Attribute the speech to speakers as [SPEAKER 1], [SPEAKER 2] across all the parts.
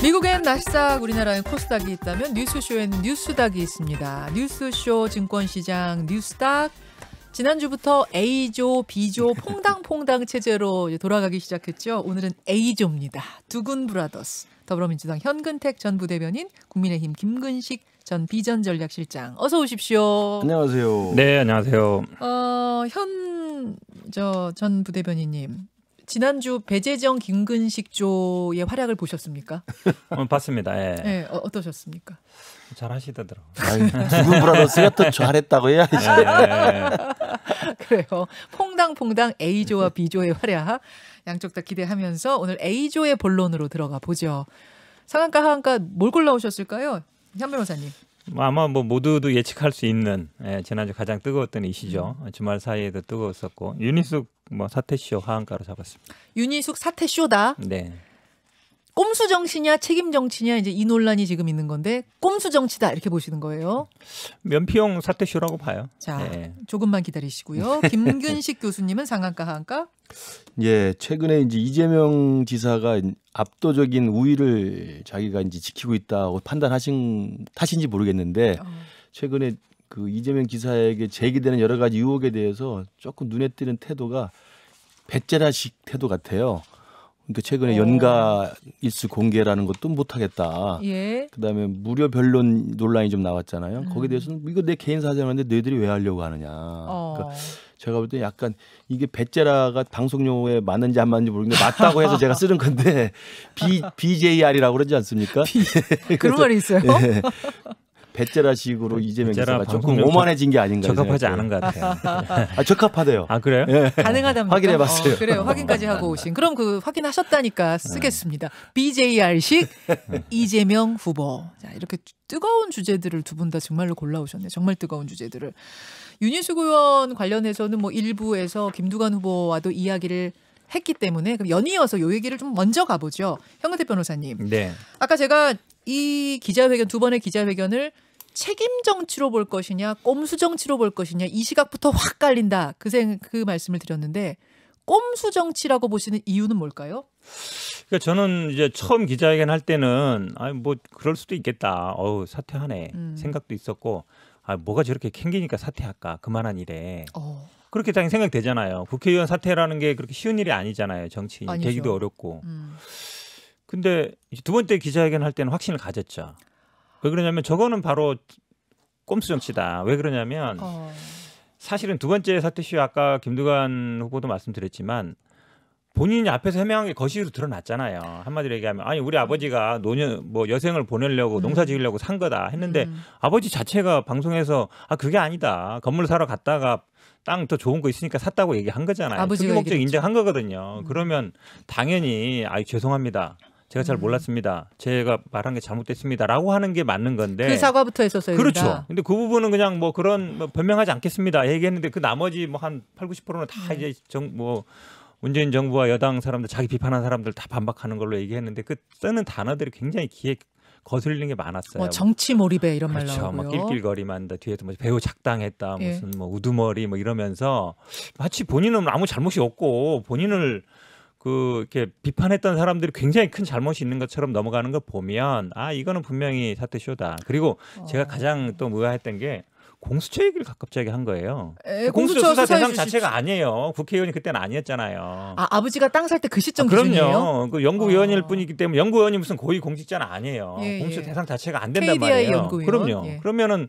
[SPEAKER 1] 미국엔 나스닥, 우리나라엔 코스닥이 있다면 뉴스쇼에는 뉴스닥이 있습니다. 뉴스쇼 증권시장 뉴스닥. 지난주부터 A조, B조 퐁당퐁당 체제로 돌아가기 시작했죠. 오늘은 A조입니다. 두군 브라더스. 더불어민주당 현근택 전 부대변인, 국민의힘 김근식 전 비전전략실장. 어서 오십시오.
[SPEAKER 2] 안녕하세요.
[SPEAKER 3] 네, 안녕하세요.
[SPEAKER 1] 전 부대변인님. 지난주 배재정 김근식 조의 활약을 보셨습니까?
[SPEAKER 3] 봤습니다. 예.
[SPEAKER 1] 네, 어떠셨습니까?
[SPEAKER 3] 잘 하시더라고요.
[SPEAKER 2] 두군 브라더스가 더 잘했다고 해야지.
[SPEAKER 1] 그래요. 퐁당퐁당 A조와 B조의 활약 양쪽 다 기대하면서 오늘 A조의 본론으로 들어가 보죠. 상한가 하한가 뭘 골라오셨을까요? 현 변호사님.
[SPEAKER 3] 아마 모두도 예측할 수 있는 지난주 가장 뜨거웠던 이슈죠. 주말 사이에도 뜨거웠었고 윤희숙 사퇴쇼 하한가로 잡았습니다.
[SPEAKER 1] 윤희숙 사퇴쇼다.
[SPEAKER 3] 네.
[SPEAKER 1] 꼼수 정치냐 책임 정치냐 이제 이 논란이 지금 있는 건데 꼼수 정치다 이렇게 보시는 거예요.
[SPEAKER 3] 면피용 사퇴쇼라고 봐요.
[SPEAKER 1] 자,
[SPEAKER 3] 네.
[SPEAKER 1] 조금만 기다리시고요. 김근식 교수님은 상한가 하한가?
[SPEAKER 2] 예, 최근에 이제 이재명 지사가 압도적인 우위를 자기가 이제 지키고 있다고 판단하신 탓인지 모르겠는데 최근에 그 이재명 지사에게 제기되는 여러 가지 의혹에 대해서 조금 눈에 띄는 태도가 배째라식 태도 같아요. 그러니까 최근에 연가 일수 공개라는 것도 못하겠다.
[SPEAKER 1] 예.
[SPEAKER 2] 그다음에 무료 변론 논란이 좀 나왔잖아요. 거기에 대해서는 이거 내 개인 사정인데 너희들이 왜 하려고 하느냐. 그러니까 제가 볼 때 약간 이게 배째라가 방송 용어에 맞는지 안 맞는지 모르겠는데 맞다고 해서 제가 쓰는 건데 BJR이라고 그러지 않습니까?
[SPEAKER 1] 그런 말이 있어요?
[SPEAKER 2] 네. 배째라식으로 이재명 지사가 조금 오만해진 게 아닌가.
[SPEAKER 3] 적합하지 않은 것 같아요.
[SPEAKER 2] 적합하대요.
[SPEAKER 3] 아, 그래요?
[SPEAKER 2] 네.
[SPEAKER 1] 가능하답니까?
[SPEAKER 2] 확인해봤어요.
[SPEAKER 1] 그래요. 확인까지 하고 오신. 그럼 그 확인하셨다니까 쓰겠습니다. BJR식 이재명 후보. 자, 이렇게 뜨거운 주제들을 두 분 다 정말로 골라오셨네요. 정말 뜨거운 주제들을. 윤희숙 의원 관련해서는 일부에서 김두관 후보와도 이야기를 했기 때문에 그럼 연이어서 요 얘기를 좀 먼저 가보죠. 현근택 변호사님.
[SPEAKER 3] 네.
[SPEAKER 1] 아까 제가 이 기자회견 두 번의 기자회견을 책임 정치로 볼 것이냐 꼼수 정치로 볼 것이냐 이 시각부터 확 갈린다. 그 말씀을 드렸는데 꼼수 정치라고 보시는 이유는 뭘까요?
[SPEAKER 3] 그러니까 저는 이제 처음 기자회견 할 때는 그럴 수도 있겠다. 사퇴하네. 생각도 있었고 뭐가 저렇게 캥기니까 사퇴할까. 그만한 일에. 그렇게 당연히 생각되잖아요. 국회의원 사퇴라는 게 그렇게 쉬운 일이 아니잖아요. 정치 되기도 어렵고. 근데 두 번째 기자회견 할 때는 확신을 가졌죠. 왜 그러냐면 저거는 바로 꼼수 정치다. 왜 그러냐면 사실은 두 번째 사퇴쇼 아까 김두관 후보도 말씀드렸지만 본인이 앞에서 해명한 게 거시기로 드러났잖아요. 한마디로 얘기하면 우리 아버지가 여생을 보내려고 농사 지으려고 산 거다 했는데 아버지 자체가 방송에서 그게 아니다. 건물 사러 갔다가 땅 더 좋은 거 있으니까 샀다고 얘기한 거잖아요. 투기 목적 인정한 거거든요. 그러면 당연히 죄송합니다. 제가 잘 몰랐습니다. 제가 말한 게 잘못됐습니다라고 하는 게 맞는 건데.
[SPEAKER 1] 그 사과부터 했었어요.
[SPEAKER 3] 그렇죠. 근데 그 부분은 그냥 그런 변명하지 않겠습니다. 얘기했는데 그 나머지 한 80~90%는 다 이제 문재인 정부와 여당 사람들 자기 비판한 사람들 다 반박하는 걸로 얘기했는데 그 쓰는 단어들이 굉장히 귀에 거슬리는 게 많았어요.
[SPEAKER 1] 정치 몰입에 이런 말
[SPEAKER 3] 그렇죠.
[SPEAKER 1] 나오고요.
[SPEAKER 3] 낄낄거리만다 뒤에서 배우 작당했다 무슨 우두머리 이러면서 마치 본인은 아무 잘못이 없고 본인을 이렇게 비판했던 사람들이 굉장히 큰 잘못이 있는 것처럼 넘어가는 걸 보면 이거는 분명히 사퇴쇼다. 그리고 제가 가장 또 의아했던 게 공수처 얘기를 갑자기 한 거예요. 공수처 수사 대상 자체가 아니에요. 국회의원이 그때는 아니었잖아요.
[SPEAKER 1] 아버지가 땅 살 때 그 시점 기준이에요?
[SPEAKER 3] 그럼요. 그 연구위원일 뿐이기 때문에 연구위원이 무슨 고위 공직자는 아니에요. 공수처 대상 자체가 안 된단 말이에요.
[SPEAKER 1] 연구위원.
[SPEAKER 3] 그럼요. 그러면은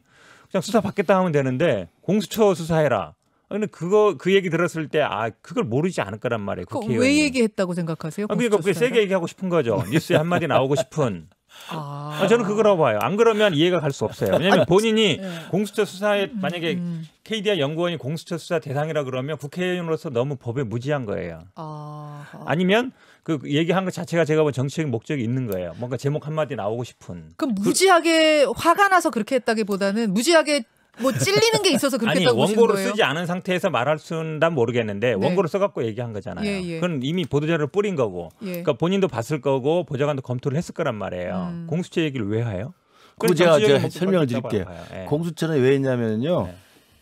[SPEAKER 3] 그냥 수사 받겠다 하면 되는데 공수처 수사해라. 근데 그 얘기 들었을 때 그걸 모르지 않을 거란 말이에요. 국회의원이.
[SPEAKER 1] 왜 얘기했다고 생각하세요?
[SPEAKER 3] 그러니까 그게 세게 얘기하고 싶은 거죠. 뉴스에 한마디 나오고 싶은. 저는 그거라고 봐요. 안 그러면 이해가 갈 수 없어요. 왜냐하면 본인이 공수처 수사에 만약에 KDI 연구원이 공수처 수사 대상이라 그러면 국회의원으로서 너무 법에 무지한 거예요. 아니면 그 얘기한 것 자체가 제가 본 정치적인 목적이 있는 거예요. 뭔가 제목 한마디 나오고 싶은.
[SPEAKER 1] 그럼 무지하게 화가 나서 그렇게 했다기보다는 무지하게 찔리는 게 있어서 그렇게 했다고 보시는 거예요?
[SPEAKER 3] 원고를 쓰지 않은 상태에서 말할 수는 난 모르겠는데 원고를 써갖고 얘기한 거잖아요. 그건 이미 보도자료를 뿌린 거고 그러니까 본인도 봤을 거고 보좌관도 검토를 했을 거란 말이에요. 공수처 얘기를 왜 해요?
[SPEAKER 2] 제가 설명을 드릴게요. 공수처는 왜 했냐면요.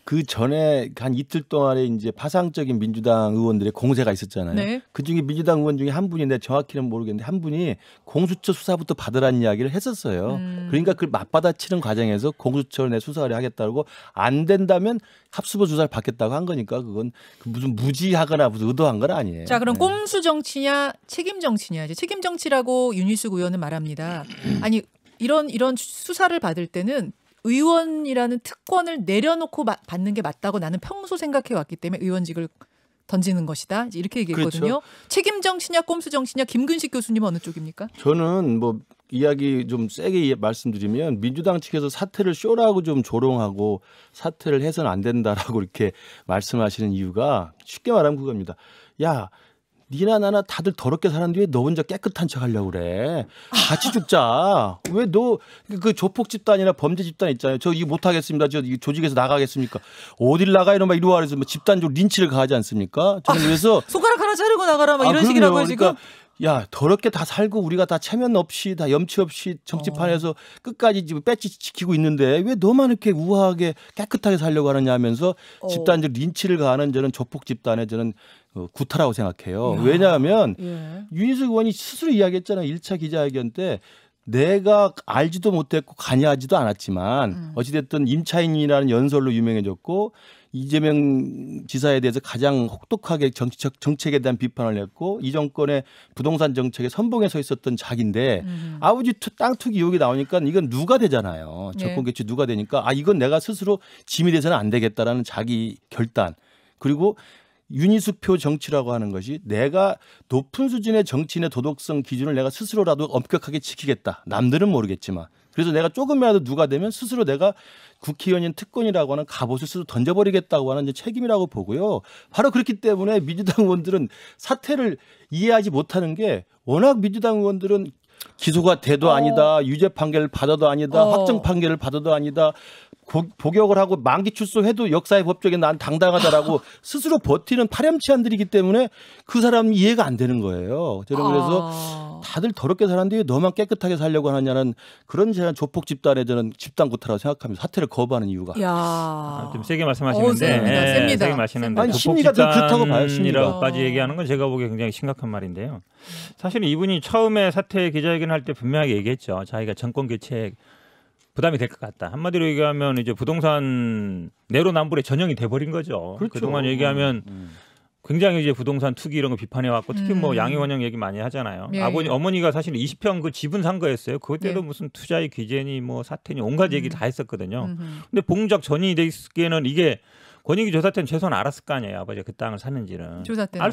[SPEAKER 2] 그 전에 한 이틀 동안에 이제 파상적인 민주당 의원들의 공세가 있었잖아요. 네. 그 중에 민주당 의원 중에 한 분인데 정확히는 모르겠는데 한 분이 공수처 수사부터 받으라는 이야기를 했었어요. 그러니까 그걸 맞받아치는 과정에서 공수처 내 수사를 하겠다고 안 된다면 합수부 조사를 받겠다고 한 거니까 그건 무슨 무지하거나 무슨 의도한 건 아니에요.
[SPEAKER 1] 자, 그럼 꼼수 정치냐 책임 정치냐. 이제 책임 정치라고 윤희숙 의원은 말합니다. 아니 이런 수사를 받을 때는 의원이라는 특권을 내려놓고 받는 게 맞다고 나는 평소 생각해 왔기 때문에 의원직을 던지는 것이다. 이렇게 얘기했거든요. 그렇죠. 책임 정치냐 꼼수 정치냐 김근식 교수님은 어느 쪽입니까?
[SPEAKER 2] 저는 뭐 이야기 좀 세게 말씀드리면 민주당 측에서 사퇴를 쇼라고 좀 조롱하고 사퇴를 해서는 안 된다라고 이렇게 말씀하시는 이유가 쉽게 말하면 그겁니다. 야, 니나 나나 다들 더럽게 사는데 왜 너 혼자 깨끗한 척 하려고 그래. 같이 죽자. 왜 너 그 조폭 집단이나 범죄 집단 있잖아요. 저 이거 못하겠습니다. 저 조직에서 나가겠습니까? 어딜 나가 이러면 이리 와 그래서 뭐 집단적으로 린치를 가하지 않습니까? 저는 그래서
[SPEAKER 1] 손가락 하나 자르고 나가라 막 이런 식이라고요 지금.
[SPEAKER 2] 그러니까 야 더럽게 다 살고 우리가 다 체면 없이 다 염치 없이 정치판에서 끝까지 지금 배지 지키고 있는데 왜 너만 이렇게 우아하게 깨끗하게 살려고 하느냐 하면서 집단적 린치를 가하는 저는 조폭 집단에 저는 구타라고 생각해요. 왜냐하면 윤희숙 의원이 스스로 이야기했잖아요. 1차 기자회견 때 내가 알지도 못했고 관여하지도 않았지만 어찌됐든 임차인이라는 연설로 유명해졌고 이재명 지사에 대해서 가장 혹독하게 정책에 대한 비판을 했고 이 정권의 부동산 정책에 선봉에 서 있었던 자기인데 아버지 땅 투기 의혹이 나오니까 이건 누가 되잖아요. 정권 개최 누가 되니까 이건 내가 스스로 짐이 돼서는 안 되겠다라는 자기 결단 그리고 윤희숙표 정치라고 하는 것이 내가 높은 수준의 정치인의 도덕성 기준을 내가 스스로라도 엄격하게 지키겠다. 남들은 모르겠지만. 그래서 내가 조금이라도 누가 되면 스스로 내가 국회의원인 특권이라고 하는 갑옷을 스스로 던져버리겠다고 하는 책임이라고 보고요. 바로 그렇기 때문에 민주당 의원들은 사퇴를 이해하지 못하는 게 워낙 민주당 의원들은 기소가 돼도 아니다. 유죄 판결을 받아도 아니다. 확정 판결을 받아도 아니다. 복역을 하고 만기 출소해도 역사의 법적에 난 당당하다라고 스스로 버티는 파렴치한들이기 때문에 그 사람이 이해가 안 되는 거예요. 저는 그래서 다들 더럽게 살았는데 왜 너만 깨끗하게 살려고 하느냐는 그런 제가 조폭 집단의 저는 집단 구타라고 생각합니다. 사퇴를 거부하는 이유가.
[SPEAKER 3] 좀 세게 말씀하시는데
[SPEAKER 1] 셉니다.
[SPEAKER 3] 세게 말씀하시는데
[SPEAKER 2] 아니, 심리가 더 그렇다고 봐요.
[SPEAKER 3] 심리라고까지 얘기하는 건 제가 보기에 굉장히 심각한 말인데요. 사실 이분이 처음에 사퇴 기자회견 할 때 분명하게 얘기했죠. 자기가 정권 교체 부담이 될 것 같다. 한마디로 얘기하면 이제 부동산 내로남불의 전형이 돼버린 거죠.
[SPEAKER 2] 그렇죠.
[SPEAKER 3] 그동안 얘기하면 굉장히 이제 부동산 투기 이런 거 비판해왔고 특히 뭐 양희원형 얘기 많이 하잖아요. 어머니가 사실 20평 그 지분 산 거였어요. 그때도 무슨 투자의 규제니 뭐 사태니 온갖 얘기 다 했었거든요. 근데 봉작 전이 되기에는 이게 권익위 조사 때는 최소한 알았을 거 아니에요. 아버지가 그 땅을 샀는지는. 알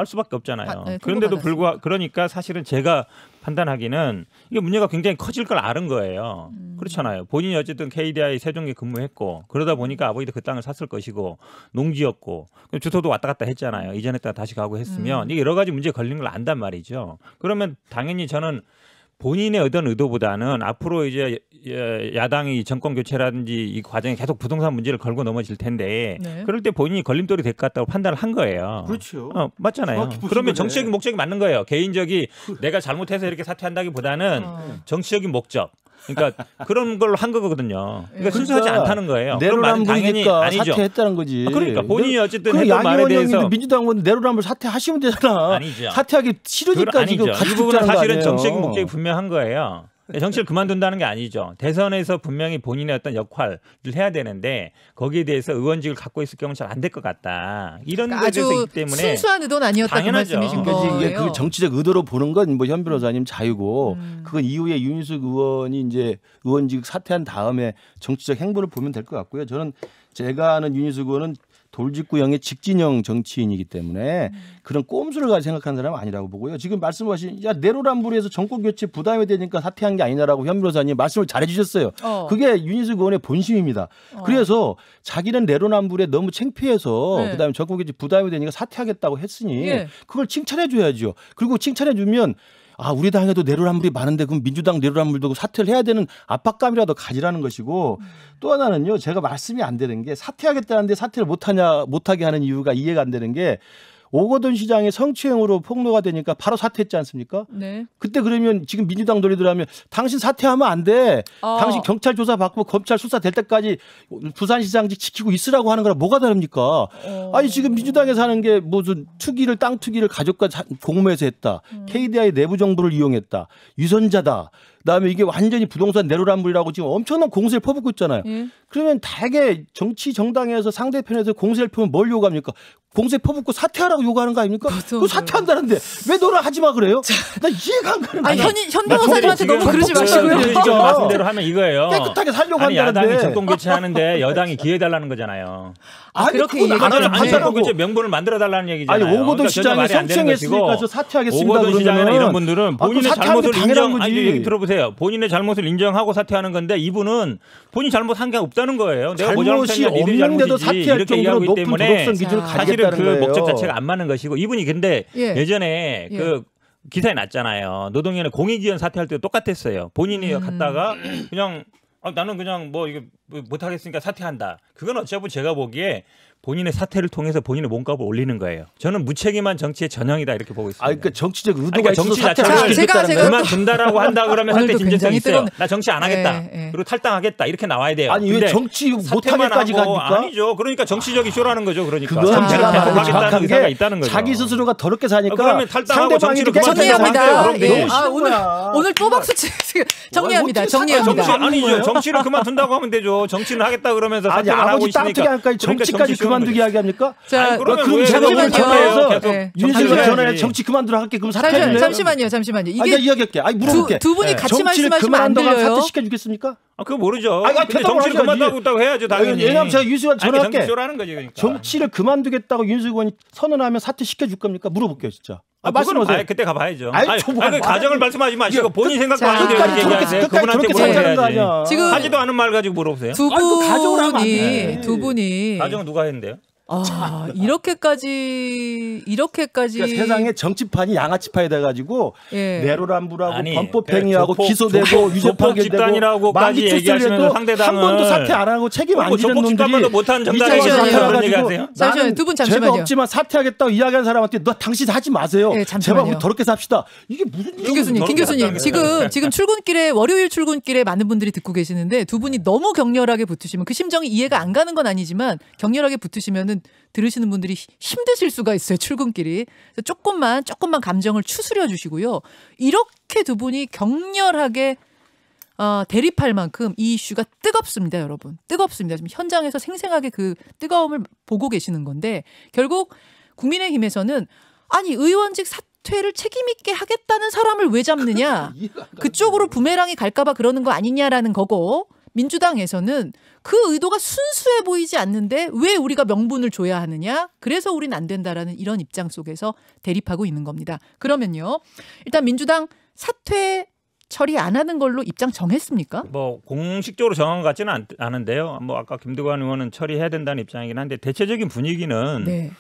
[SPEAKER 3] 수밖에 없잖아요. 그런데도 불구하고 그러니까 사실은 제가 판단하기는 이게 문제가 굉장히 커질 걸 아는 거예요. 그렇잖아요. 본인이 어쨌든 KDI 세종에 근무했고 그러다 보니까 아버지도 그 땅을 샀을 것이고 농지였고 주소도 왔다 갔다 했잖아요. 이전했다가 다시 가고 했으면 이게 여러 가지 문제 걸리는 걸 안단 말이죠. 그러면 당연히 저는 본인의 어떤 의도보다는 앞으로 이제 야당이 정권 교체라든지 이 과정에 계속 부동산 문제를 걸고 넘어질 텐데 그럴 때 본인이 걸림돌이 될 것 같다고 판단을 한 거예요.
[SPEAKER 2] 그렇죠.
[SPEAKER 3] 맞잖아요. 그러면 정치적인 목적이 맞는 거예요. 개인적이 내가 잘못해서 이렇게 사퇴한다기보다는 정치적인 목적. 그러니까 그런 걸로 한 거거든요. 그러니까 순수하지 않다는 거예요.
[SPEAKER 2] 내로남불이니까 사퇴했다는 거지.
[SPEAKER 3] 그러니까 본인이 어쨌든 했던 말에 대해서
[SPEAKER 2] 민주당 의원 내로남불 사퇴하시면 되잖아.
[SPEAKER 3] 아니죠.
[SPEAKER 2] 사퇴하기 싫으니까 지금
[SPEAKER 3] 이 부분은 사실은 정치적인 목적이 분명한 거예요. 정치를 그만둔다는 게 아니죠. 대선에서 분명히 본인의 어떤 역할을 해야 되는데 거기에 대해서 의원직을 갖고 있을 경우는 잘 안 될 것 같다. 이런 것에 있기 때문에
[SPEAKER 1] 순수한 의도는 아니었다 그 말씀이신 거예요.
[SPEAKER 2] 이게 그 정치적 의도로 보는 건 뭐 현 변호사님 자유고 그건 이후에 윤희숙 의원이 이제 의원직 사퇴한 다음에 정치적 행보를 보면 될 것 같고요. 저는 제가 아는 윤희숙 의원은 돌직구형의 직진형 정치인이기 때문에 그런 꼼수를 가지고 생각하는 사람은 아니라고 보고요. 지금 말씀하신 내로남불에서 정권 교체 부담이 되니까 사퇴한 게 아니냐라고 현 변호사님 말씀을 잘해 주셨어요. 그게 윤희숙 의원의 본심입니다. 그래서 자기는 내로남불에 너무 창피해서 그다음에 정권 교체 부담이 되니까 사퇴하겠다고 했으니 그걸 칭찬해 줘야죠. 그리고 칭찬해 주면 우리 당에도 내로남불이 많은데 그럼 민주당 내로남불도 사퇴를 해야 되는 압박감이라도 가지라는 것이고 또 하나는요. 제가 말씀이 안 되는 게 사퇴하겠다는데 사퇴를 못하게 하는 이유가 이해가 안 되는 게 오거돈 시장의 성추행으로 폭로가 되니까 바로 사퇴했지 않습니까?
[SPEAKER 1] 네.
[SPEAKER 2] 그때 그러면 지금 민주당 논리들하면 당신 사퇴하면 안 돼. 당신 경찰 조사 받고 검찰 수사 될 때까지 부산시장직 지키고 있으라고 하는 거랑 뭐가 다릅니까? 아니 지금 민주당에서 하는 게 무슨 땅 투기를 가족과 공모해서 했다. KDI 내부 정보를 이용했다. 유선자다. 그다음에 이게 완전히 부동산 내로남불이라고 지금 엄청난 공세를 퍼붓고 있잖아요. 그러면 대개 정치 정당에서 상대편에서 공세를 펴면 뭘 요구합니까? 공세 퍼붓고 사퇴하라고 요구하는 거 아닙니까? 그 사퇴한다는데 왜 너를 하지 마 그래요? 나 이해가 안 가는 거야.
[SPEAKER 1] 현 변호사님한테 너무 그러지 마시고요.
[SPEAKER 3] 지금 말씀대로 하면 이거예요.
[SPEAKER 2] 깨끗하게 살려고
[SPEAKER 3] 아니,
[SPEAKER 2] 한다는데.
[SPEAKER 3] 야당이 정권 교체하는데 여당이 기회 달라는 거잖아요.
[SPEAKER 1] 그렇게
[SPEAKER 3] 정권 교체 명분을 만들어 달라는 얘기잖아요.
[SPEAKER 2] 아니 오거돈 시장에 성추행했으니까 저 사퇴하겠습니다.
[SPEAKER 3] 오거돈 시장이나 이런 분들은 본인의 잘못을 인정.
[SPEAKER 2] 아니
[SPEAKER 3] 얘기 들어보세요. 본인의 잘못을 인정하고 사퇴하는 건데 이분은 본인 잘못한 게 없다는 거예요. 내가
[SPEAKER 2] 잘못이 없는데도 사퇴할 정도로 높은 도덕성 기준을 가지겠다는
[SPEAKER 3] 그
[SPEAKER 2] 거예요.
[SPEAKER 3] 목적 자체가 안 맞는 것이고 이분이 근데 예전에 그 기사에 났잖아요. 노동위원회 공익위원 사퇴할 때도 똑같았어요. 본인이 갔다가 그냥 나는 그냥 뭐 이거 못하겠으니까 사퇴한다. 그건 어차피 제가 보기에 본인의 사퇴를 통해서 본인의 몸값을 올리는 거예요. 저는 무책임한 정치의 전형이다 이렇게 보고 있습니다.
[SPEAKER 2] 그러니까 정치적 의도가
[SPEAKER 3] 그러니까 정치 자체를
[SPEAKER 1] 제가
[SPEAKER 3] 그만둔다라고 한다 그러면 사퇴 진정성이 있어요. 나 정치 안 하겠다.
[SPEAKER 1] 네.
[SPEAKER 3] 그리고 탈당하겠다. 이렇게 나와야 돼요.
[SPEAKER 2] 아니 왜 정치 못하게까지 갑니까?
[SPEAKER 3] 아니죠. 그러니까 정치적인 쇼라는 거죠. 그러니까.
[SPEAKER 2] 그건 제가 말하는
[SPEAKER 3] 정치를 의사가 있다는 거죠.
[SPEAKER 2] 자기 스스로가 더럽게 사니까
[SPEAKER 3] 그러면 탈당하고 정치를
[SPEAKER 1] 정리합니다.
[SPEAKER 2] 그럼
[SPEAKER 1] 오늘 또박수 정리합니다. 정리합니다.
[SPEAKER 3] 아니죠. 정치를 그만둔다고 하면 되죠. 정치는 하겠다 그러면서 사퇴만 하고
[SPEAKER 2] 아버지 땅
[SPEAKER 3] 있으니까.
[SPEAKER 2] 트기 정치까지 그만두기 이야기합니까?
[SPEAKER 1] 자,
[SPEAKER 2] 그럼 제가 오늘 전화해서 윤석열 전화해 정치 그만두라 할게. 그럼 사퇴할래요?
[SPEAKER 1] 잠시만요.
[SPEAKER 2] 이게 이야기할게. 물어볼게.
[SPEAKER 1] 두 분이 같이 말씀하시면 안
[SPEAKER 2] 그만둔다고
[SPEAKER 1] 들려요.
[SPEAKER 2] 사퇴 시켜주겠습니까?
[SPEAKER 3] 그거 모르죠.
[SPEAKER 2] 근데
[SPEAKER 3] 정치를 그만두고 해야죠. 당연히.
[SPEAKER 2] 왜냐하면 제가 윤수관 전화할게.
[SPEAKER 3] 정치쇼라는 거지, 그러니까.
[SPEAKER 2] 정치를 그만두겠다고 윤수관이 선언하면 사퇴 시켜줄 겁니까? 물어볼게요, 진짜. 말씀하세요.
[SPEAKER 3] 그때 가봐야죠.
[SPEAKER 2] 그
[SPEAKER 3] 가정을 말씀하지 마시고 본인 생각도
[SPEAKER 1] 자,
[SPEAKER 3] 아닌데 이렇게 얘기하세요. 그분한테 물어봐야지.
[SPEAKER 1] 지금
[SPEAKER 3] 하지도 않은 말 가지고 물어보세요.
[SPEAKER 1] 두 분이
[SPEAKER 3] 가정은 누가 했는데요?
[SPEAKER 1] 이렇게까지
[SPEAKER 2] 그러니까 세상에 정치판이 양아치파이 돼가지고 내로남불하고 범법행위하고 기소되고 유죄 판결되고 만기 투표해도 한 번도 사퇴 안 하고 책임 안 지는 놈들이
[SPEAKER 3] 못한 정당이 그런 얘기하세요?
[SPEAKER 1] 잠시만요. 두 분 잠시만요.
[SPEAKER 2] 죄가 없지만 사퇴하겠다고 이야기하는 사람한테 너 당신 하지 마세요.
[SPEAKER 1] 잠시만요.
[SPEAKER 2] 제발 더럽게 삽시다. 이게 무슨
[SPEAKER 1] 김 교수님 지금 출근길에 월요일 출근길에 많은 분들이 듣고 계시는데 두 분이 너무 격렬하게 붙으시면 그 심정이 이해가 안 가는 건 아니지만 격렬하게 붙으시면은 들으시는 분들이 힘드실 수가 있어요. 출근길이. 조금만 감정을 추스려 주시고요. 이렇게 두 분이 격렬하게 대립할 만큼 이 이슈가 뜨겁습니다, 여러분. 뜨겁습니다. 지금 현장에서 생생하게 그 뜨거움을 보고 계시는 건데 결국 국민의힘에서는 아니 의원직 사퇴를 책임 있게 하겠다는 사람을 왜 잡느냐. 그쪽으로 부메랑이 갈까 봐 그러는 거 아니냐라는 거고 민주당에서는 그 의도가 순수해 보이지 않는데 왜 우리가 명분을 줘야 하느냐? 그래서 우린 안 된다라는 이런 입장 속에서 대립하고 있는 겁니다. 그러면요. 일단 민주당 사퇴 처리 안 하는 걸로 입장 정했습니까?
[SPEAKER 3] 뭐 공식적으로 정한 것 같지는 않은데요. 뭐 아까 김두관 의원은 처리해야 된다는 입장이긴 한데 대체적인 분위기는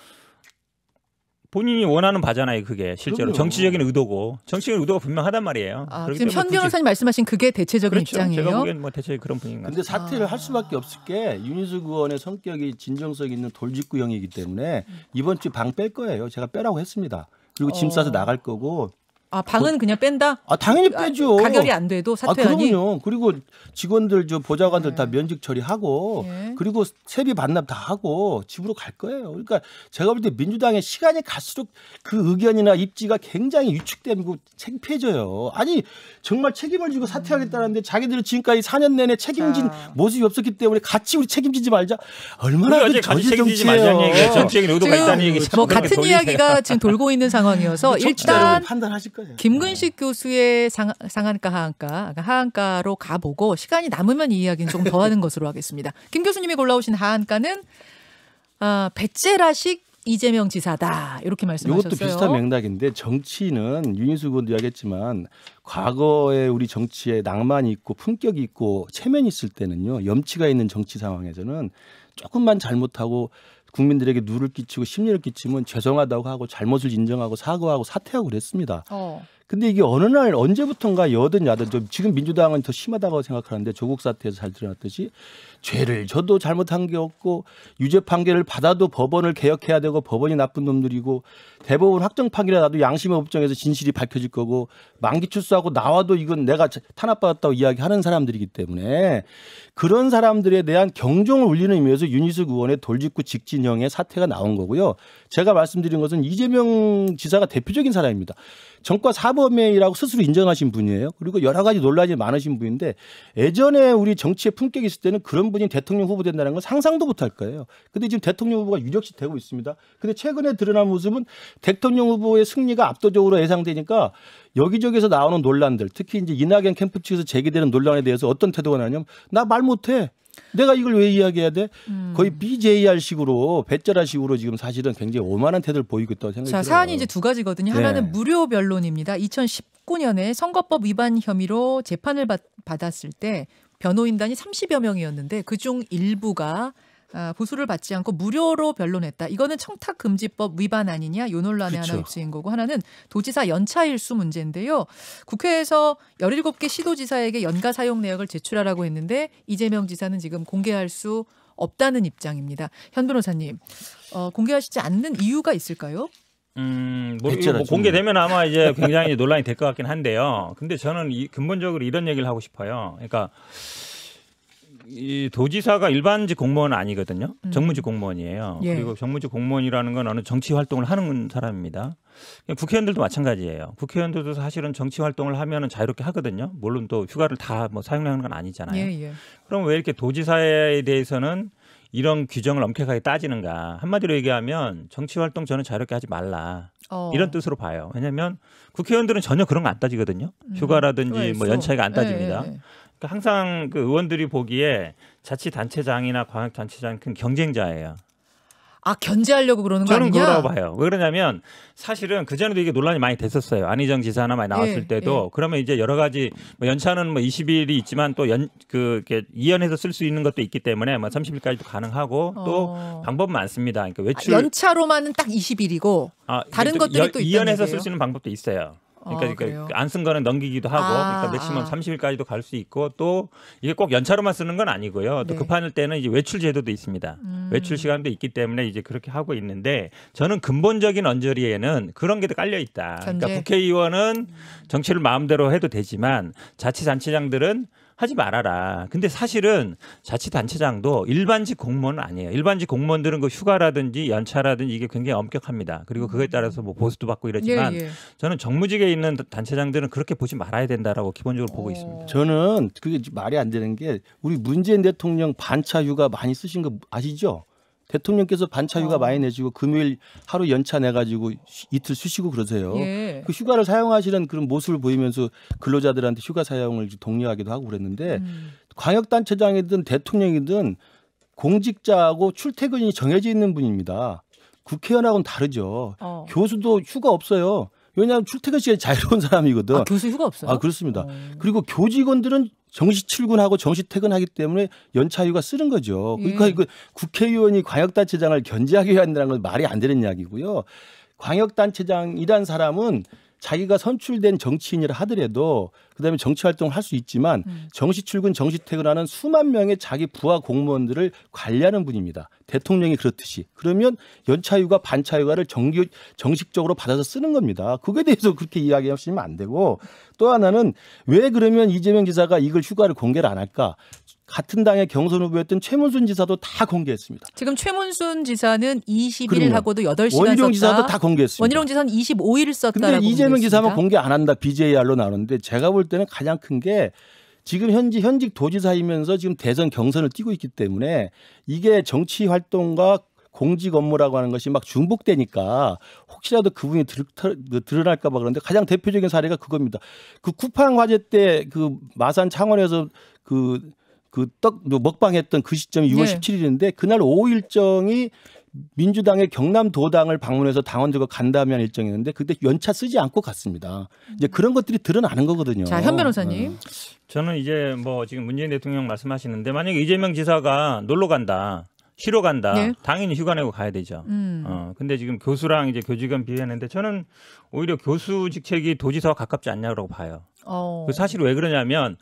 [SPEAKER 3] 본인이 원하는 바잖아요. 그게 실제로 정치적인 의도고 정치적인 의도가 분명하단 말이에요.
[SPEAKER 1] 지금 현 변호사님 말씀하신 그게 대체적인 입장이에요.
[SPEAKER 3] 제가 보기엔 뭐 대체 그런 분위기인 것 같아요.
[SPEAKER 2] 근데 사퇴를 할 수밖에 없을 게 윤희숙 의원의 성격이 진정성 있는 돌직구형이기 때문에 이번 주 방 뺄 거예요. 제가 빼라고 했습니다. 그리고 짐 싸서 나갈 거고.
[SPEAKER 1] 방은 그냥 뺀다?
[SPEAKER 2] 당연히 빼죠.
[SPEAKER 1] 가결이 안 돼도 사퇴하니?
[SPEAKER 2] 그럼요. 그리고 직원들 보좌관들 다 면직 처리하고 그리고 세비 반납 다 하고 집으로 갈 거예요. 그러니까 제가 볼 때 민주당의 시간이 갈수록 그 의견이나 입지가 굉장히 위축되고 창피해져요. 아니 정말 책임을 지고 사퇴하겠다는데 자기들은 지금까지 4년 내내 책임진 모습이 없었기 때문에 같이 우리 책임지지 말자. 얼마나 그 저질 정치예요.
[SPEAKER 3] 정치적인 의도가 있다는 얘기.
[SPEAKER 1] 뭐 같은 이야기가 지금 돌고 있는 상황이어서 일단
[SPEAKER 2] 판단하실 거예요.
[SPEAKER 1] 김근식 교수의 상한가 하한가로 가보고 시간이 남으면 이 이야기는 조금 더 하는 것으로 하겠습니다. 김 교수님이 골라오신 하한가는 배째라식 이재명 지사다 이렇게 말씀하셨어요.
[SPEAKER 2] 이것도 비슷한 맥락인데 정치는 윤희숙 의원도 이야기했지만 과거에 우리 정치에 낭만이 있고 품격이 있고 체면이 있을 때는요. 염치가 있는 정치 상황에서는 조금만 잘못하고 국민들에게 누를 끼치고 심리를 끼치면 죄송하다고 하고 잘못을 인정하고 사과하고 사퇴하고 그랬습니다. 근데 이게 어느 날 언제부턴가 여든 야든 좀 지금 민주당은 더 심하다고 생각하는데 조국 사태에서 잘 드러났듯이 죄를 져도 잘못한 게 없고 유죄 판결을 받아도 법원을 개혁해야 되고 법원이 나쁜 놈들이고 대법원 확정 판결이 나도 양심의 법정에서 진실이 밝혀질 거고 만기 출소하고 나와도 이건 내가 탄압받았다고 이야기하는 사람들이기 때문에 그런 사람들에 대한 경종을 울리는 의미에서 윤희숙 의원의 돌직구 직진형의 사태가 나온 거고요. 제가 말씀드린 것은 이재명 지사가 대표적인 사람입니다. 정과 사범회의라고 스스로 인정하신 분이에요. 그리고 여러 가지 논란이 많으신 분인데 예전에 우리 정치의 품격이 있을 때는 그런 분이 대통령 후보 된다는 건 상상도 못할 거예요. 근데 지금 대통령 후보가 유력시 되고 있습니다. 근데 최근에 드러난 모습은 대통령 후보의 승리가 압도적으로 예상되니까 여기저기서 나오는 논란들, 특히 이제 이낙연 캠프 측에서 제기되는 논란에 대해서 어떤 태도가 나냐면 나 말 못해. 내가 이걸 왜 이야기해야 돼? 거의 BJR식으로 배짜라식으로 지금 사실은 굉장히 오만한 태도를 보이고 있다고 생각이 들어요.
[SPEAKER 1] 사안이 이제 두 가지거든요. 하나는 무료 변론입니다. 2019년에 선거법 위반 혐의로 재판을 받았을 때 변호인단이 30여 명이었는데 그중 일부가 보수를 받지 않고 무료로 변론했다. 이거는 청탁금지법 위반 아니냐 이 논란에
[SPEAKER 2] 그렇죠.
[SPEAKER 1] 하나 휩쓰인 거고 하나는 도지사 연차 일수 문제인데요. 국회에서 17개 시도지사에게 연가 사용 내역을 제출하라고 했는데 이재명 지사는 지금 공개할 수 없다는 입장입니다. 현 변호사님 공개하시지 않는 이유가 있을까요?
[SPEAKER 3] 뭐 공개되면 아마 이제 굉장히 논란이 될 것 같긴 한데요. 근데 저는 근본적으로 이런 얘기를 하고 싶어요. 그러니까 이 도지사가 일반직 공무원은 아니거든요. 정무직 공무원이에요.
[SPEAKER 1] 예.
[SPEAKER 3] 그리고 정무직 공무원이라는 건 어느 정치 활동을 하는 사람입니다. 국회의원들도 마찬가지예요. 국회의원들도 사실은 정치 활동을 하면은 자유롭게 하거든요. 물론 또 휴가를 다 뭐 사용하는 건 아니잖아요.
[SPEAKER 1] 예.
[SPEAKER 3] 그럼 왜 이렇게 도지사에 대해서는 이런 규정을 엄격하게 따지는가? 한마디로 얘기하면 정치 활동 저는 자유롭게 하지 말라. 이런 뜻으로 봐요. 왜냐하면 국회의원들은 전혀 그런 거 안 따지거든요. 휴가라든지 뭐 연차가 안 따집니다. 그러니까 항상 그 의원들이 보기에 자치단체장이나 광역단체장 큰 경쟁자예요.
[SPEAKER 1] 견제하려고 그러는 거 아니냐?
[SPEAKER 3] 저는 그러라고 봐요. 왜 그러냐면 사실은 그전에도 이게 논란이 많이 됐었어요. 안희정 지사나 많이 나왔을 때도 그러면 이제 여러 가지 뭐 연차는 뭐 20일이 있지만 또 이렇게 이연해서 쓸 수 있는 것도 있기 때문에 뭐 30일까지도 가능하고 또 방법은 많습니다. 그러니까 외출
[SPEAKER 1] 연차로만은 딱 20일이고 다른 것들이 또
[SPEAKER 3] 이연해서 쓸 수 있는 방법도 있어요. 그러니까 안 쓴 거는 넘기기도 하고 그러니까 맥시멈 30일까지도 갈 수 있고 또 이게 꼭 연차로만 쓰는 건 아니고요. 또 급할 때는 이제 외출 제도도 있습니다. 외출 시간도 있기 때문에 이제 그렇게 하고 있는데 저는 근본적인 언저리에는 그런 게 깔려 있다. 그러니까 국회의원은 정치를 마음대로 해도 되지만 자치단체장들은 하지 말아라. 근데 사실은 자치단체장도 일반직 공무원은 아니에요. 일반직 공무원들은 그 휴가라든지 연차라든지 이게 굉장히 엄격합니다. 그리고 그거에 따라서 뭐 보수도 받고 이러지만 저는 정무직에 있는 단체장들은 그렇게 보지 말아야 된다라고 기본적으로 보고 있습니다.
[SPEAKER 2] 저는 그게 말이 안 되는 게 우리 문재인 대통령 반차 휴가 많이 쓰신 거 아시죠? 대통령께서 반차 휴가 많이 내시고 금요일 하루 연차 내가지고 이틀 쉬시고 그러세요. 그 휴가를 사용하시는 그런 모습을 보이면서 근로자들한테 휴가 사용을 독려하기도 하고 그랬는데 광역단체장이든 대통령이든 공직자하고 출퇴근이 정해져 있는 분입니다. 국회의원하고는 다르죠. 교수도 휴가 없어요. 왜냐하면 출퇴근 시간이 자유로운 사람이거든.
[SPEAKER 1] 교수 휴가 없어요?
[SPEAKER 2] 그렇습니다. 그리고 교직원들은 정시 출근하고 정시 퇴근하기 때문에 연차 휴가 쓰는 거죠. 그러니까 이거 국회의원이 광역단체장을 견제하게 한다는 건 말이 안 되는 이야기고요. 광역단체장이란 사람은 자기가 선출된 정치인이라 하더라도 그다음에 정치 활동을 할 수 있지만 정시 출근, 정시 퇴근하는 수만 명의 자기 부하 공무원들을 관리하는 분입니다. 대통령이 그렇듯이. 그러면 연차휴가, 반차휴가를 정식적으로 받아서 쓰는 겁니다. 그거에 대해서 그렇게 이야기하시면 안 되고 또 하나는 왜 그러면 이재명 지사가 이걸 휴가를 공개를 안 할까? 같은 당의 경선 후보였던 최문순 지사도 다 공개했습니다.
[SPEAKER 1] 지금 최문순 지사는 20일 하고도 8시간 썼다.
[SPEAKER 2] 원희룡 지사도 다 공개했습니다.
[SPEAKER 1] 원희룡 지사는 25일 썼다라고
[SPEAKER 2] 근데 이재명 지사만 공개 안 한다. BJR로 나오는데 제가 볼 때는 가장 큰 게 지금 현직 도지사이면서 지금 대선 경선을 뛰고 있기 때문에 이게 정치 활동과 공직 업무라고 하는 것이 막 중복되니까 혹시라도 그분이 드러날까 봐 그런데 가장 대표적인 사례가 그겁니다. 그 쿠팡 화재 때 그 마산 창원에서 떡 먹방했던 그 시점이 6월 17일인데 그날 오후 일정이 민주당의 경남도당을 방문해서 당원들과 간담회한 일정이었는데 그때 연차 쓰지 않고 갔습니다. 이제 그런 것들이 드러나는 거거든요.
[SPEAKER 1] 자, 현 변호사님.
[SPEAKER 3] 저는 이제 뭐 지금 문재인 대통령 말씀하시는데 만약에 이재명 지사가 놀러 간다. 쉬러 간다.
[SPEAKER 1] 네.
[SPEAKER 3] 당연히 휴가 내고 가야 되죠. 근데 지금 교수랑 이제 교직원 비교했는데 저는 오히려 교수 직책이 도지사와 가깝지 않냐고 봐요. 그 사실 왜 그러냐면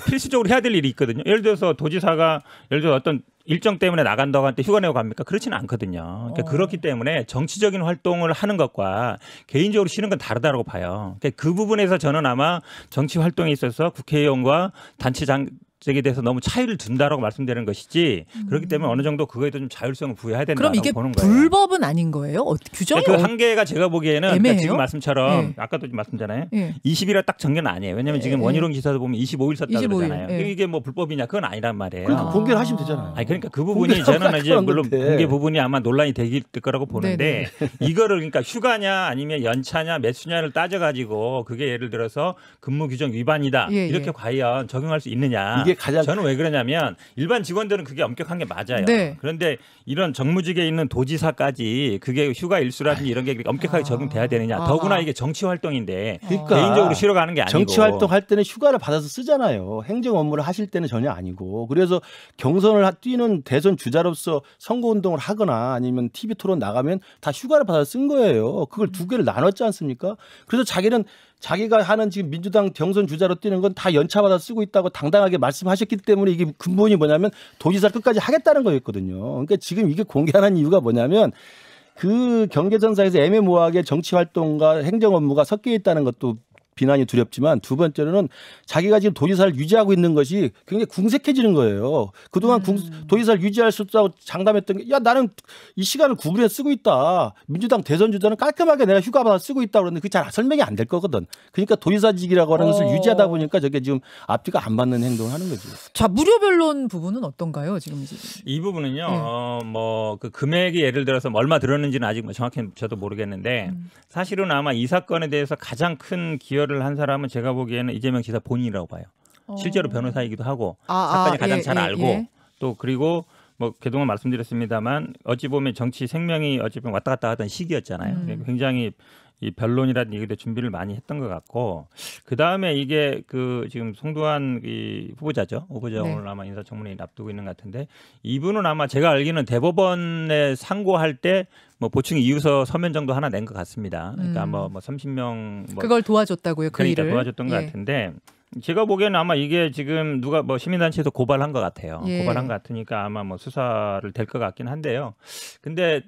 [SPEAKER 3] 필수적으로 해야 될 일이 있거든요. 예를 들어서 도지사가 예를 들어 어떤 일정 때문에 나간다고 할 때 휴가 내고 갑니까? 그렇지는 않거든요. 그러니까 그렇기 때문에 정치적인 활동을 하는 것과 개인적으로 쉬는 건 다르다고 봐요. 그러니까 그 부분에서 저는 아마 정치 활동에 있어서 국회의원과 단체장에 대해서 너무 차이를 둔다라고 말씀드리는 것이지 그렇기 때문에 어느 정도 그거에도 좀 자율성을 부여해야 된다고 보는 거예요.
[SPEAKER 1] 그럼 이게 불법은 아닌 거예요? 규정이
[SPEAKER 3] 그 한계가 제가 보기에는 그러니까 지금 말씀처럼
[SPEAKER 1] 네.
[SPEAKER 3] 아까도 말씀잖아요.
[SPEAKER 1] 네.
[SPEAKER 3] 20일이라 딱 정리는 아니에요. 왜냐하면 지금 원희룡 기사도 보면 25일 썼다 25일. 그러잖아요.
[SPEAKER 1] 네.
[SPEAKER 3] 이게 뭐 불법이냐 그건 아니란 말이에요.
[SPEAKER 2] 그러니까 공개를 하시면 되잖아요.
[SPEAKER 3] 아니 그러니까 그 부분이 저는 이제 물론 공개 부분이 아마 논란이 될 거라고 보는데 이거를 그러니까 휴가냐 아니면 연차냐 매수냐를 따져가지고 그게 예를 들어서 근무 규정 위반이다 이렇게 과연 적용할 수 있느냐.
[SPEAKER 2] 이게 가장
[SPEAKER 3] 저는 왜 그러냐면 일반 직원들은 그게 엄격한 게 맞아요.
[SPEAKER 1] 네.
[SPEAKER 3] 그런데 이런 정무직에 있는 도지사까지 그게 휴가 일수라든지 이런 게 엄격하게 적용돼야 되느냐. 더구나 이게 정치 활동인데
[SPEAKER 2] 그러니까
[SPEAKER 3] 개인적으로 쉬러 가는 게 아니고.
[SPEAKER 2] 정치 활동할 때는 휴가를 받아서 쓰잖아요. 행정 업무를 하실 때는 전혀 아니고. 그래서 경선을 뛰는 대선 주자로서 선거운동을 하거나 아니면 TV 토론 나가면 다 휴가를 받아서 쓴 거예요. 그걸 두 개를 나눴지 않습니까? 그래서 자기가 하는 지금 민주당 경선 주자로 뛰는 건 다 연차받아 쓰고 있다고 당당하게 말씀하셨기 때문에 이게 근본이 뭐냐면 도지사를 끝까지 하겠다는 거였거든요. 그러니까 지금 이게 공개하는 이유가 뭐냐면 그 경계선상에서 애매모호하게 정치 활동과 행정 업무가 섞여 있다는 것도 비난이 두렵지만 두 번째로는 자기가 지금 도지사를 유지하고 있는 것이 굉장히 궁색해지는 거예요. 그동안 도지사를 유지할 수 없다고 장담했던 게 야 나는 이 시간을 구분해서 쓰고 있다. 민주당 대선 주자는 깔끔하게 내가 휴가 받아 쓰고 있다 그러는데 그게 잘 설명이 안 될 거거든. 그러니까 도지사직이라고 하는 것을 유지하다 보니까 저게 지금 앞뒤가 안 맞는 행동을 하는 거죠.
[SPEAKER 1] 자 무료 변론 부분은 어떤가요 지금?
[SPEAKER 3] 이 부분은요. 뭐 그 금액이 예를 들어서 얼마 들었는지는 아직 뭐 정확히 저도 모르겠는데 사실은 아마 이 사건에 대해서 가장 큰 기여를 한 사람은 제가 보기에는 이재명 지사 본인이라고 봐요. 실제로 변호사이기도 하고 사건이 가장 잘 알고 또 그리고 뭐 그동안 말씀드렸습니다만 어찌 보면 정치 생명이 어찌 보면 왔다 갔다 하던 시기였잖아요. 굉장히 이 변론이라든 얘기도 준비를 많이 했던 것 같고 그 다음에 이게 그 지금 송두환 이 후보자죠. 후보자 오늘 아마 인사청문회 앞두고 있는 것 같은데 이분은 아마 제가 알기로는 대법원에 상고할 때 뭐 보충 이유서 서면 정도 하나 낸 것 같습니다. 그러니까 뭐 30명
[SPEAKER 1] 그걸 도와줬다고요. 그
[SPEAKER 3] 그러니까
[SPEAKER 1] 일을
[SPEAKER 3] 도와줬던 것 같은데 제가 보기에는 아마 이게 지금 누가 뭐 시민단체에서 고발한 것 같아요. 고발한 것 같으니까 아마 뭐 수사를 될 것 같긴 한데요. 근데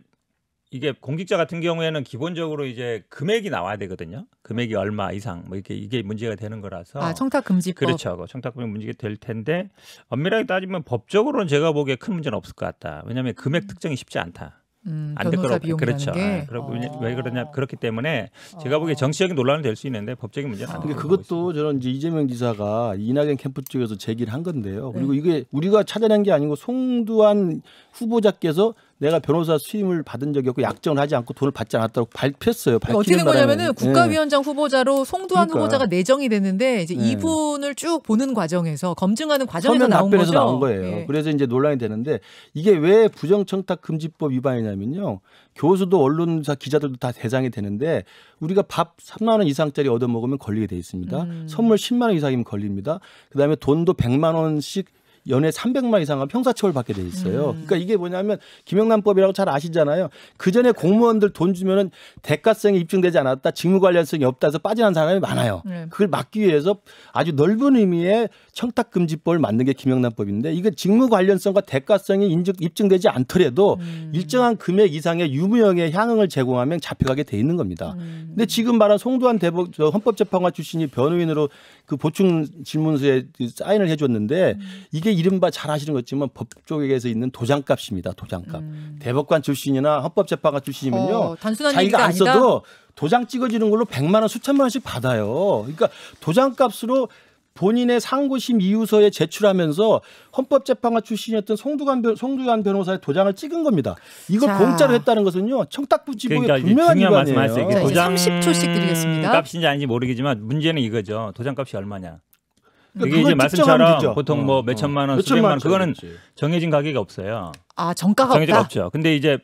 [SPEAKER 3] 이게 공직자 같은 경우에는 기본적으로 이제 금액이 나와야 되거든요. 금액이 얼마 이상 뭐 이렇게 이게 문제가 되는 거라서.
[SPEAKER 1] 청탁금지법.
[SPEAKER 3] 그렇죠. 청탁금지 문제가 될 텐데 엄밀하게 따지면 법적으로는 제가 보기에 큰 문제는 없을 것 같다. 왜냐하면 금액 특정이 쉽지 않다. 안 될 거라고. 그렇죠. 왜 그러냐 그렇기 때문에 제가 보기에 정치적인 논란은 될 수 있는데 법적인 문제는 안 돼요.
[SPEAKER 2] 그것도 저는 이제 이재명 지사가 이낙연 캠프 쪽에서 제기를 한 건데요. 그리고 이게 우리가 찾아낸 게 아니고 송두환 후보자께서 내가 변호사 수임을 받은 적이 없고 약정을 하지 않고 돈을 받지 않았다고 발표했어요.
[SPEAKER 1] 어떻게 된 거냐면은 국가위원장 후보자로 송두환 후보자가 내정이 됐는데 이제 이분을 쭉 보는 과정에서 검증하는 과정에서 나온 거죠.
[SPEAKER 2] 나온 거예요. 그래서 이제 논란이 되는데 이게 왜 부정청탁금지법 위반이냐면요. 교수도 언론사 기자들도 다 대상이 되는데 우리가 밥 3만 원 이상짜리 얻어먹으면 걸리게 돼 있습니다. 선물 10만 원 이상이면 걸립니다. 그다음에 돈도 100만 원씩 연에 300만 이상은 형사처벌 받게 돼 있어요. 그러니까 이게 뭐냐면 김영란법이라고 잘 아시잖아요. 그 전에 공무원들 돈 주면은 대가성이 입증되지 않았다, 직무 관련성이 없다 해서 빠져나온 사람이 많아요. 그걸 막기 위해서 아주 넓은 의미의 청탁금지법을 만든 게 김영란법인데 이게 직무 관련성과 대가성이 입증되지 않더라도 일정한 금액 이상의 유무형의 향응을 제공하면 잡혀가게 돼 있는 겁니다. 근데 지금 말한 송두환 헌법재판관 출신이 변호인으로 그 보충 질문서에 사인을 해줬는데 이게 이른바 잘 아시는 것지만 법 쪽에서 있는 도장값입니다. 도장값. 대법관 출신이나 헌법재판관 출신이면요. 자기가 안 써도 도장 찍어주는 걸로 100만 원, 수천만 원씩 받아요. 그러니까 도장값으로 본인의 상고심 이유서에 제출하면서 헌법재판관 출신이었던 송두환 변호사의 도장을 찍은 겁니다. 이걸 공짜로 했다는 것은요. 청탁금지법의
[SPEAKER 3] 그러니까
[SPEAKER 2] 분명한
[SPEAKER 3] 위반이에요.
[SPEAKER 1] 도장 30초씩 드리겠습니다.
[SPEAKER 3] 값인지 아닌지 모르겠지만 문제는 이거죠. 도장값이 얼마냐.
[SPEAKER 2] 그러니까
[SPEAKER 3] 이게 이제 말씀처럼 보통 뭐 몇천만 원, 수백만 원 그거는 정해진 가격이 없어요.
[SPEAKER 1] 정가가
[SPEAKER 3] 정해진 없죠. 근데 이제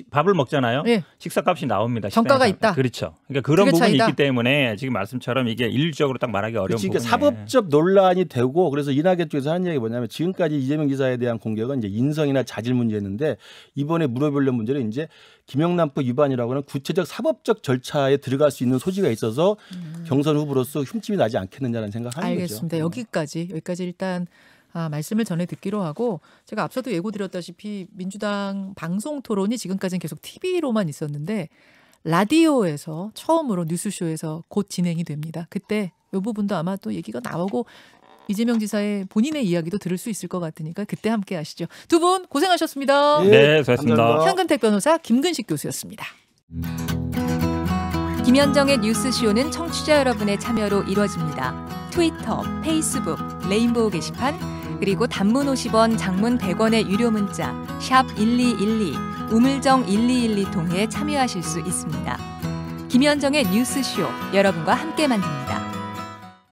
[SPEAKER 3] 밥을 먹잖아요.
[SPEAKER 1] 예.
[SPEAKER 3] 식사값이 나옵니다.
[SPEAKER 1] 정가가 있다.
[SPEAKER 3] 그렇죠. 그러니까 그런 부분이
[SPEAKER 1] 차이다?
[SPEAKER 3] 있기 때문에 지금 말씀처럼 이게 일률적으로 딱 말하기 어려운 부분이에요.
[SPEAKER 2] 사법적 논란이 되고 그래서 이낙연 쪽에서 하는 얘기가 뭐냐면 지금까지 이재명 기사에 대한 공격은 이제 인성이나 자질 문제였는데 이번에 물어보려는 문제는 이제 김영란법 위반이라고 하는 구체적 사법적 절차에 들어갈 수 있는 소지가 있어서 경선 후보로서 흉집이 나지 않겠느냐는 생각하는 거죠.
[SPEAKER 1] 알겠습니다. 여기까지 일단 말씀을 전해 듣기로 하고 제가 앞서도 예고드렸다시피 민주당 방송 토론이 지금까지는 계속 TV로만 있었는데 라디오에서 처음으로 뉴스쇼에서 곧 진행이 됩니다. 그때 이 부분도 아마 또 얘기가 나오고 이재명 지사의 본인의 이야기도 들을 수 있을 것 같으니까 그때 함께 하시죠. 두 분 고생하셨습니다.
[SPEAKER 3] 네, 수고하셨습니다.
[SPEAKER 1] 현근택 변호사 김근식 교수였습니다.
[SPEAKER 4] 김현정의 뉴스쇼는 청취자 여러분의 참여로 이루어집니다. 트위터, 페이스북, 레인보우 게시판 그리고 단문 50원, 장문 100원의 유료 문자 샵 1212, 우물정 1212 통해 참여하실 수 있습니다. 김현정의 뉴스쇼 여러분과 함께 만듭니다.